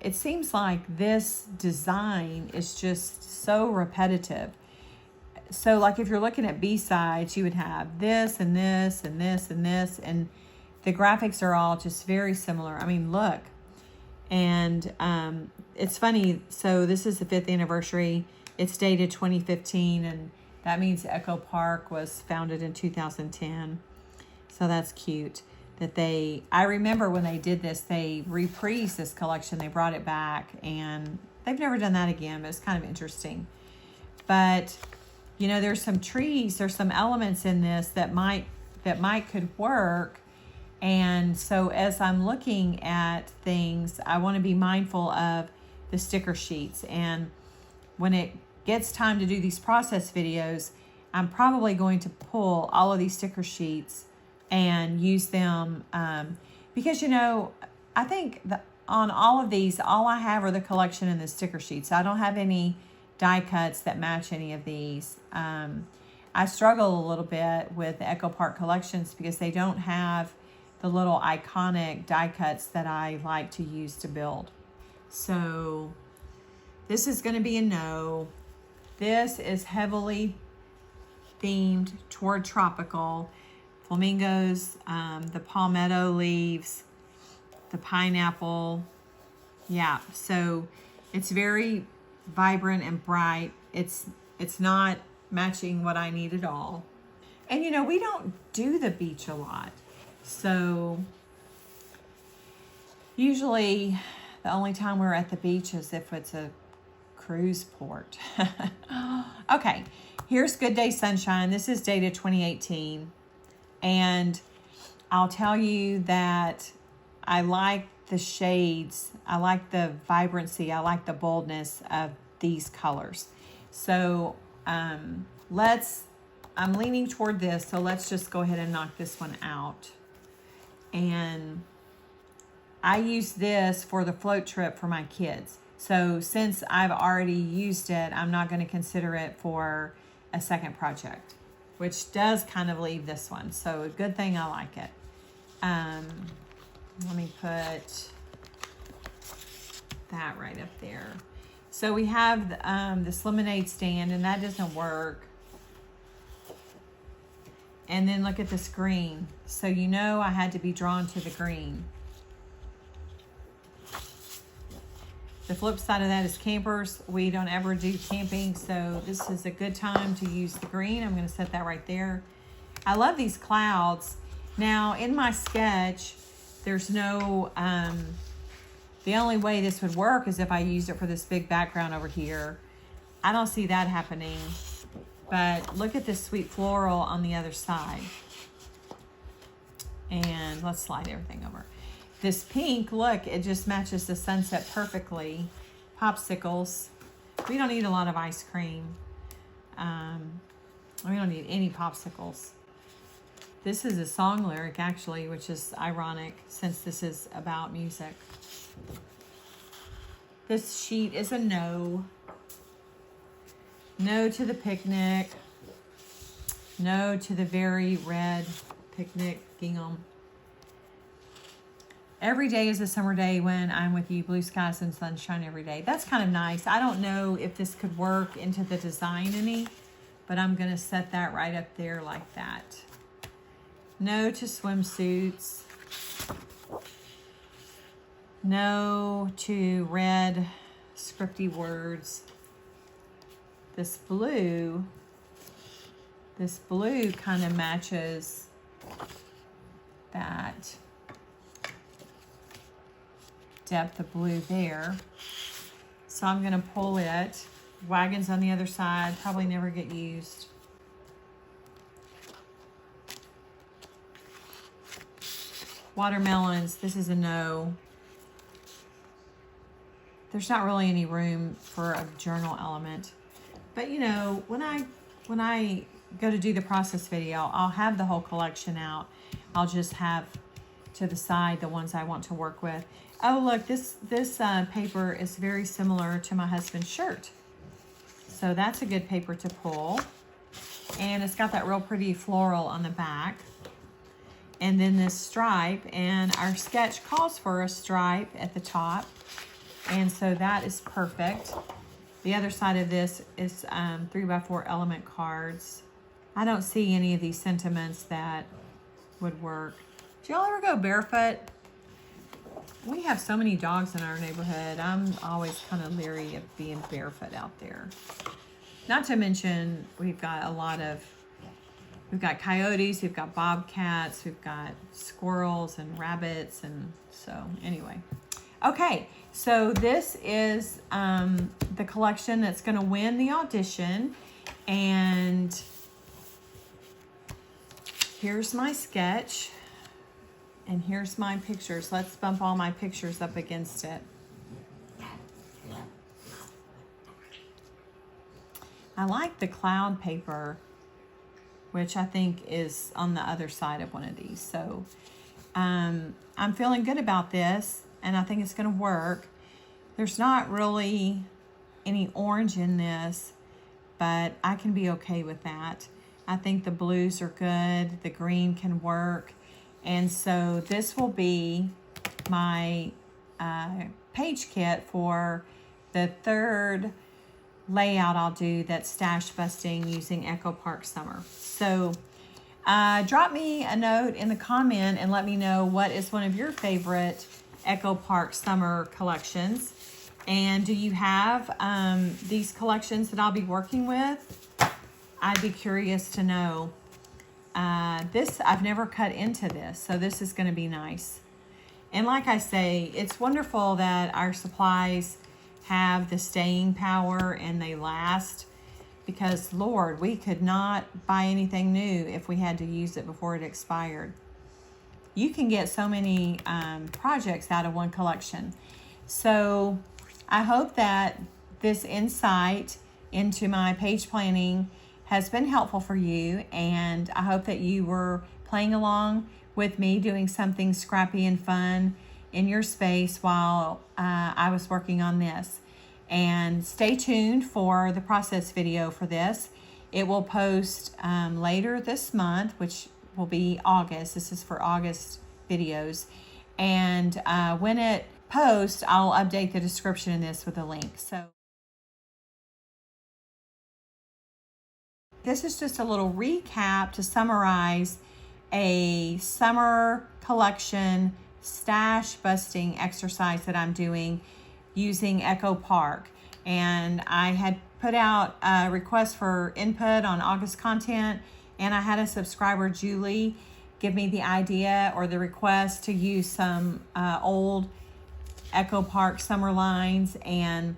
it seems like this design is just so repetitive. So like if you're looking at B-sides, you would have this and this and this and this, and the graphics are all just very similar. I mean, look. And it's funny. So this is the 5th anniversary. It's dated 2015, and that means Echo Park was founded in 2010. So that's cute that I remember when they did this, they reprised this collection. They brought it back, and they've never done that again, but it's kind of interesting. But you know, there's some trees, there's some elements in this that could work. And so as I'm looking at things, I want to be mindful of the sticker sheets. And when it gets time to do these process videos, I'm probably going to pull all of these sticker sheets and use them because, you know, I think on all of these, all I have are the collection and the sticker sheets. I don't have any die cuts that match any of these. I struggle a little bit with the Echo Park collections because they don't have the little iconic die cuts that I like to use to build. So this is going to be a no. This is heavily themed toward tropical. Flamingos, the palmetto leaves, the pineapple. Yeah, so it's very vibrant and bright. It's not matching what I need at all. And you know, we don't do the beach a lot. So usually the only time we're at the beach is if it's a cruise port. Okay, here's Good Day Sunshine. This is dated 2018. And I'll tell you that I like the shades. I like the vibrancy. I like the boldness of these colors. So I'm leaning toward this. So let's just go ahead and knock this one out. And I use this for the float trip for my kids. So since I've already used it, I'm not going to consider it for a second project, which does kind of leave this one. So a good thing I like it. Let me put that right up there. So we have this lemonade stand, and that doesn't work. And then look at this green. So you know I had to be drawn to the green. The flip side of that is campers. We don't ever do camping, so this is a good time to use the green. I'm going to set that right there. I love these clouds. Now, in my sketch, there's no, the only way this would work is if I used it for this big background over here. I don't see that happening. But look at this sweet floral on the other side. And let's slide everything over. This pink, look, it just matches the sunset perfectly. Popsicles. We don't need a lot of ice cream. We don't need any popsicles. This is a song lyric, actually, which is ironic since this is about music. This sheet is a no. No to the picnic. No to the very red picnic gingham. Every day is a summer day when I'm with you. Blue skies and sunshine every day. That's kind of nice. I don't know if this could work into the design any, but I'm going to set that right up there like that. No to swimsuits. No to red scripty words. This blue kind of matches that depth of blue there. So I'm going to pull it. Wagons on the other side, probably never get used. Watermelons, this is a no. There's not really any room for a journal element. But you know, when I go to do the process video, I'll have the whole collection out. I'll just have to the side the ones I want to work with. Oh, look, this paper is very similar to my husband's shirt. So that's a good paper to pull. And it's got that real pretty floral on the back. And then this stripe, and our sketch calls for a stripe at the top. And so that is perfect. The other side of this is 3x4 element cards. I don't see any of these sentiments that would work. Do y'all ever go barefoot? We have so many dogs in our neighborhood. I'm always kind of leery of being barefoot out there. Not to mention, we've got coyotes, we've got bobcats, we've got squirrels and rabbits, and so anyway. Okay, so this is the collection that's going to win the audition, And here's my sketch. And here's my pictures. Let's bump all my pictures up against it. I like the cloud paper, which I think is on the other side of one of these. So I'm feeling good about this, and I think it's going to work. There's not really any orange in this, but I can be okay with that. I think the blues are good. The green can work. And so this will be my page kit for the third layout I'll do that's stash busting using Echo Park Summer. So drop me a note in the comment and let me know what is one of your favorite Echo Park Summer collections. And do you have these collections that I'll be working with? I'd be curious to know. This, I've never cut into this, so this is going to be nice. And like I say, it's wonderful that our supplies have the staying power and they last, because Lord, we could not buy anything new if we had to use it before it expired. You can get so many projects out of one collection. So I hope that this insight into my page planning has been helpful for you, and I hope that you were playing along with me doing something scrappy and fun in your space while I was working on this. And stay tuned for the process video for this. It will post later this month, which will be August. This is for August videos. And when it posts, I'll update the description in this with a link. So this is just a little recap to summarize a summer collection stash busting exercise that I'm doing using Echo Park. And I had put out a request for input on August content, and I had a subscriber, Julie, give me the idea or the request to use some old Echo Park summer lines. And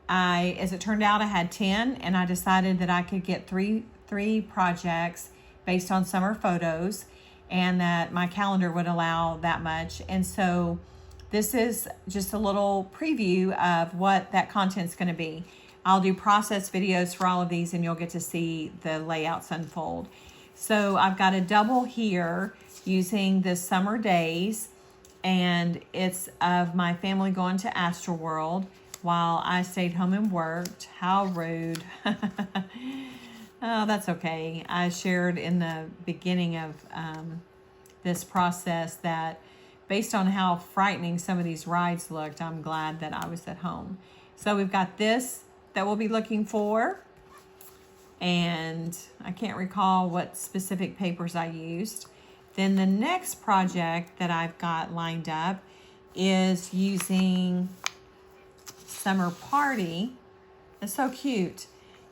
as it turned out, I had 10, and I decided that I could get three projects based on summer photos, and that my calendar would allow that much. And so this is just a little preview of what that content's going to be. I'll do process videos for all of these, and you'll get to see the layouts unfold. So I've got a double here using the summer days, and it's of my family going to Astroworld while I stayed home and worked. How rude. Oh, that's okay. I shared in the beginning of this process that based on how frightening some of these rides looked, I'm glad that I was at home. So we've got this that we'll be looking for. And I can't recall what specific papers I used. Then the next project that I've got lined up is using Summer Party. It's so cute.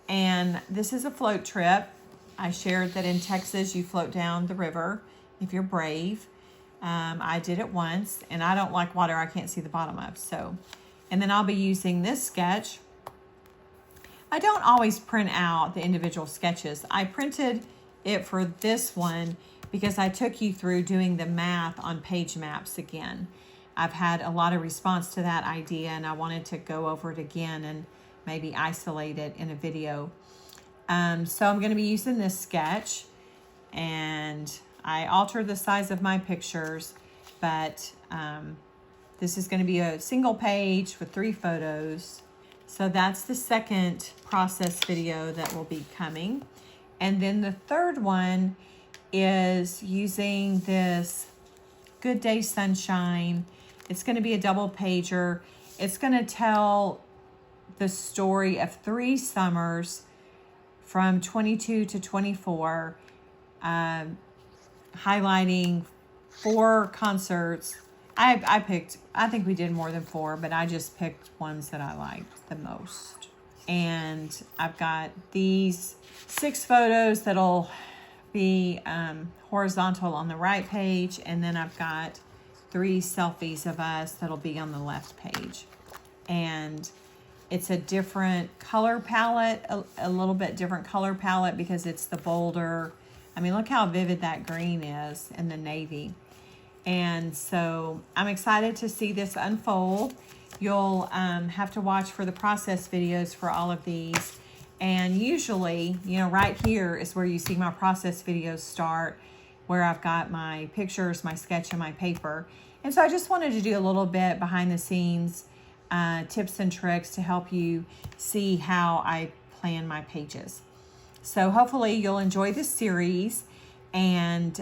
And this is a float trip. I shared that in Texas, you float down the river if you're brave. I did it once, and I don't like water I can't see the bottom of. So, and then I'll be using this sketch. I don't always print out the individual sketches. I printed it for this one because I took you through doing the math on page maps again. I've had a lot of response to that idea, and I wanted to go over it again and maybe isolate it in a video. So I'm going to be using this sketch, and I altered the size of my pictures, but this is going to be a single page with 3 photos. So that's the second process video that will be coming. And then the third one is using this Good Day Sunshine. It's going to be a double pager. It's going to tell the story of 3 summers from 22 to 24, highlighting 4 concerts. I think we did more than 4, but I just picked ones that I liked the most. And I've got these 6 photos that'll be horizontal on the right page, and then I've got 3 selfies of us that'll be on the left page. And It's a different color palette, a little bit different color palette because it's the bolder. I mean, look how vivid that green is and the navy. And so I'm excited to see this unfold. You'll have to watch for the process videos for all of these. And usually, right here is where you see my process videos start, where I've got my pictures, my sketch, and my paper. And so I just wanted to do a little bit behind the scenes tips and tricks to help you see how I plan my pages. So hopefully you'll enjoy this series, and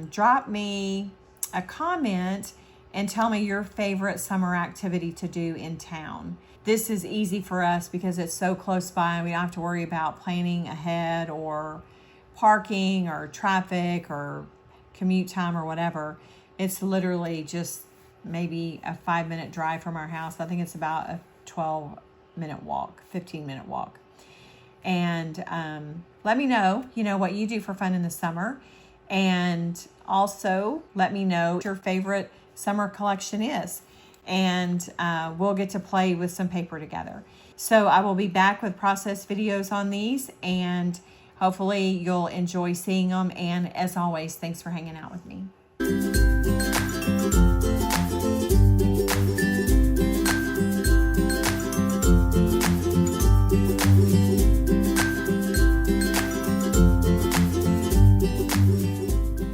drop me a comment and tell me your favorite summer activity to do in town. This is easy for us because it's so close by. We don't have to worry about planning ahead or parking or traffic or commute time or whatever. It's literally just maybe a 5-minute drive from our house. I think it's about a 12-minute walk, 15-minute walk. And let me know, what you do for fun in the summer. And also let me know what your favorite summer collection is. And we'll get to play with some paper together. So I will be back with process videos on these, and hopefully you'll enjoy seeing them. And as always, thanks for hanging out with me.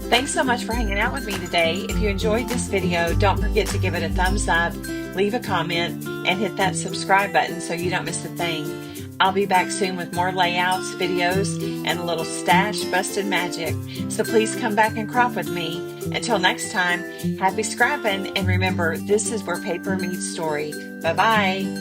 Thanks so much for hanging out with me today. If you enjoyed this video, don't forget to give it a thumbs up, leave a comment, and hit that subscribe button so you don't miss a thing. I'll be back soon with more layouts, videos, and a little stash busted magic. So please come back and crop with me. Until next time, happy scrapping, and remember, this is where paper meets story. Bye-bye.